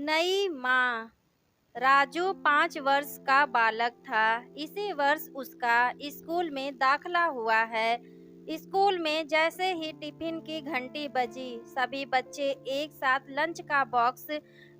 नई माँ। राजू 5 वर्ष का बालक था। इसी वर्ष उसका स्कूल में दाखिला हुआ है। स्कूल में जैसे ही टिफिन की घंटी बजी, सभी बच्चे एक साथ लंच का बॉक्स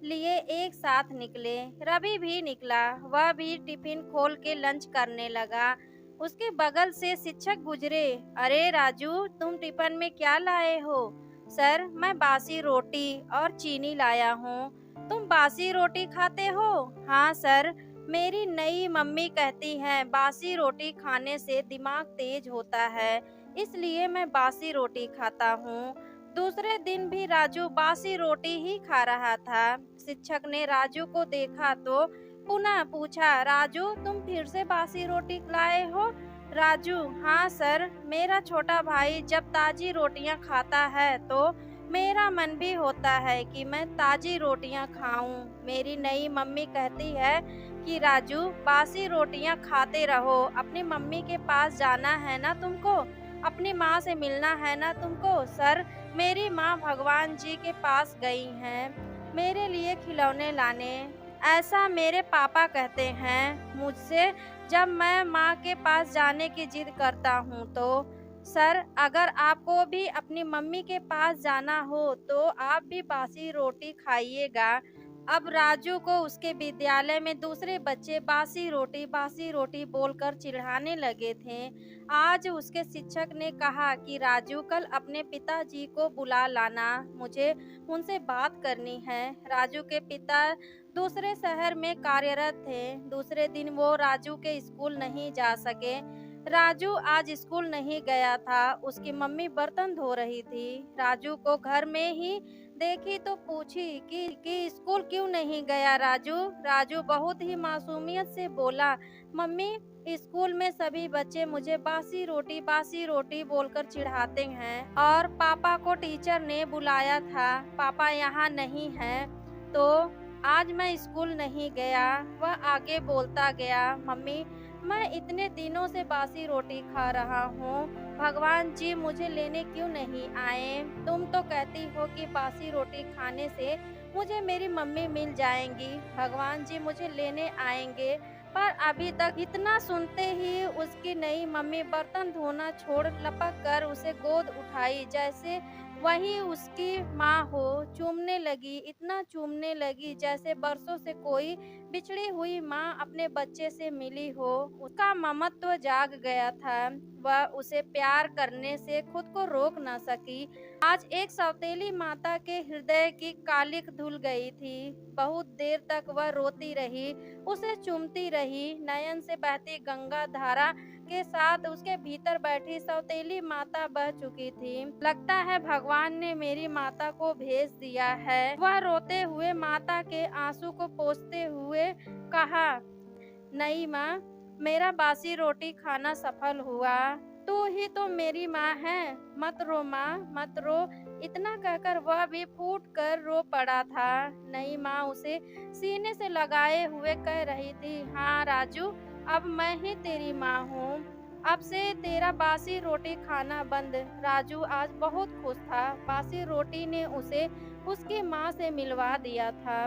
लिए एक साथ निकले। रवि भी निकला, वह भी टिफिन खोल के लंच करने लगा। उसके बगल से शिक्षक गुजरे। अरे राजू, तुम टिफिन में क्या लाए हो? सर, मैं बासी रोटी और चीनी लाया हूँ। तुम बासी रोटी खाते हो? हाँ सर, मेरी नई मम्मी कहती है बासी रोटी खाने से दिमाग तेज होता है, इसलिए मैं बासी रोटी खाता हूँ। दूसरे दिन भी राजू बासी रोटी ही खा रहा था। शिक्षक ने राजू को देखा तो पुनः पूछा, राजू, तुम फिर से बासी रोटी लाए हो? राजू, हाँ सर, मेरा छोटा भाई जब ताजी रोटियां खाता है तो मेरा मन भी होता है कि मैं ताजी रोटियां खाऊं। मेरी नई मम्मी कहती है कि राजू, बासी रोटियां खाते रहो। अपनी मम्मी के पास जाना है ना तुमको, अपनी माँ से मिलना है ना तुमको। सर, मेरी माँ भगवान जी के पास गई हैं मेरे लिए खिलौने लाने, ऐसा मेरे पापा कहते हैं मुझसे जब मैं माँ के पास जाने की जिद करता हूँ तो। सर, अगर आपको भी अपनी मम्मी के पास जाना हो तो आप भी बासी रोटी खाइएगा। अब राजू को उसके विद्यालय में दूसरे बच्चे बासी रोटी बोलकर चिढ़ाने लगे थे। आज उसके शिक्षक ने कहा कि राजू, कल अपने पिताजी को बुला लाना, मुझे उनसे बात करनी है। राजू के पिता दूसरे शहर में कार्यरत थे। दूसरे दिन वो राजू के स्कूल नहीं जा सके। राजू आज स्कूल नहीं गया था। उसकी मम्मी बर्तन धो रही थी। राजू को घर में ही देखी तो पूछी कि स्कूल क्यों नहीं गया राजू? राजू बहुत ही मासूमियत से बोला, मम्मी, स्कूल में सभी बच्चे मुझे बासी रोटी बोलकर चिढ़ाते हैं और पापा को टीचर ने बुलाया था। पापा यहाँ नहीं है तो आज मैं स्कूल नहीं गया। वह आगे बोलता गया, मम्मी, मैं इतने दिनों से बासी रोटी खा रहा हूँ। भगवान जी मुझे लेने क्यों नहीं आए? तुम तो कहती हो कि बासी रोटी खाने से मुझे मेरी मम्मी मिल जाएंगी, भगवान जी मुझे लेने आएंगे। पर अभी तक इतना सुनते ही उसकी नई मम्मी बर्तन धोना छोड़ लपक कर उसे गोद उठाई, जैसे वही उसकी माँ हो। चूमने लगी, इतना चूमने लगी जैसे बरसों से कोई बिछड़ी हुई माँ अपने बच्चे से मिली हो। उसका ममत्व जाग गया था। वह उसे प्यार करने से खुद को रोक न सकी। आज एक सौतेली माता के हृदय की कालिक धुल गई थी। बहुत देर तक वह रोती रही, उसे चूमती रही। नयन से बहती गंगा धारा के साथ उसके भीतर बैठी सौतेली माता बह चुकी थी। लगता है भगवान ने मेरी माता को भेज दिया है। वह रोते हुए माता के आंसू को पोंछते हुए कहा, नहीं माँ, मेरा बासी रोटी खाना सफल हुआ। तू ही तो मेरी माँ है, मत रो माँ, मत रो। इतना कहकर वह भी फूट कर रो पड़ा था। नई माँ उसे सीने से लगाए हुए कह रही थी, हाँ राजू, अब मैं ही तेरी माँ हूँ। अब से तेरा बासी रोटी खाना बंद। राजू आज बहुत खुश था। बासी रोटी ने उसे उसकी माँ से मिलवा दिया था।